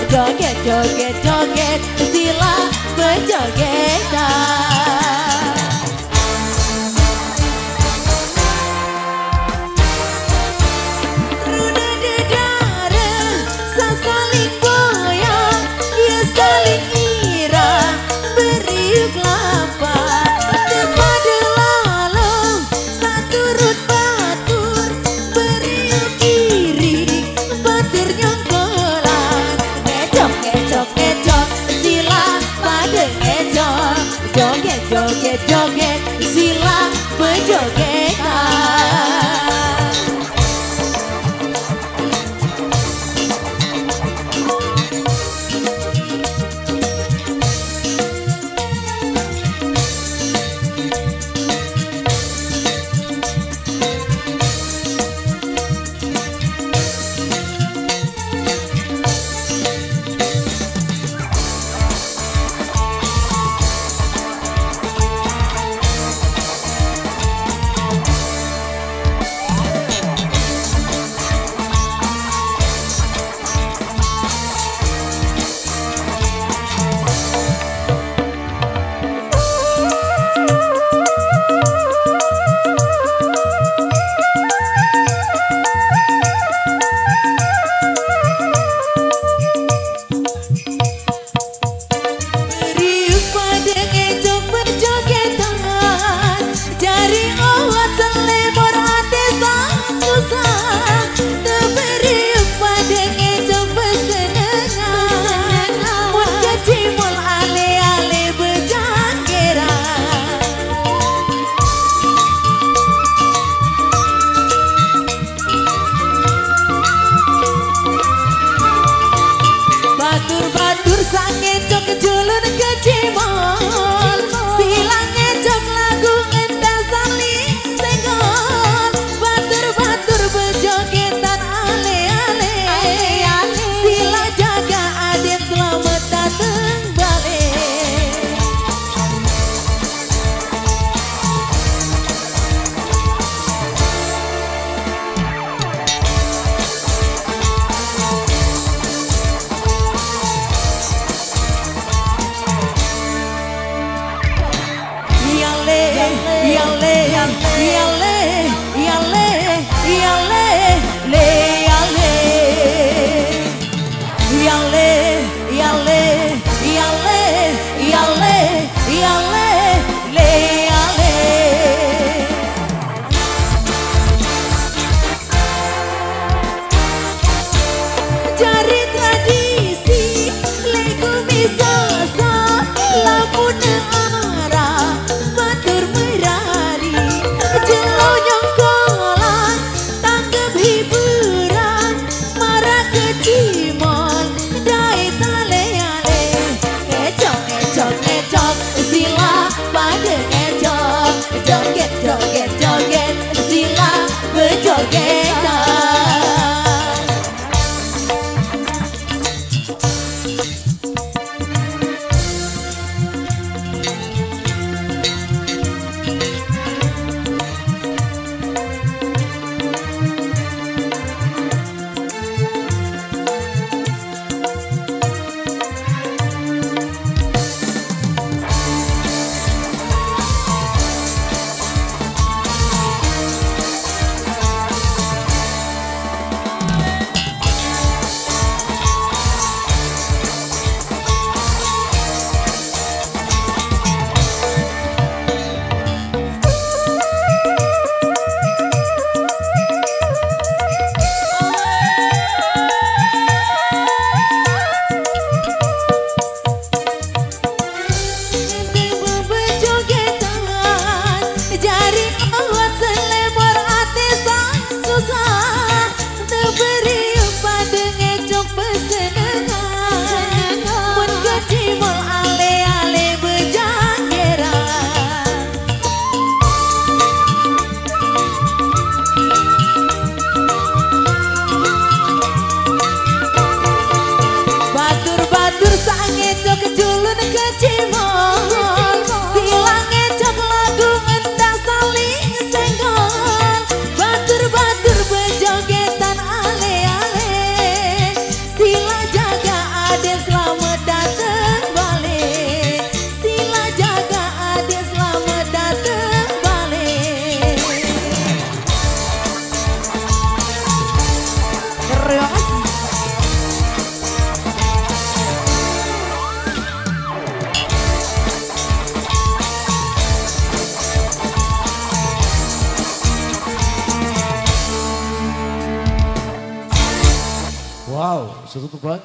Joget, joget, joget, sila berjogetan. Ruda dedara, saling goyang, ya saling irang, beriuk lapak. Kepada lalung, satu rut batur, beriuk kiri, batur nyongkolan. Ngejok, ngejok, ngejok, sila pada ngejok. Joget, joget, joget, sila berjogetan. Batur-batur sang ngejok julun ke cimol, silang ngejok lagu ngentas saling senggol. Batur-batur berjogetan ale-ale, sila jaga aden selamat datang balik. Jari tradisi lego misoso lamun arah batur merari jelo nyongkolan tanggap hiburan marah ke cimol dai tale-ale ngejok ngejok ngejok sila pada ngejok joget joget joget sila berjogetan. Setutup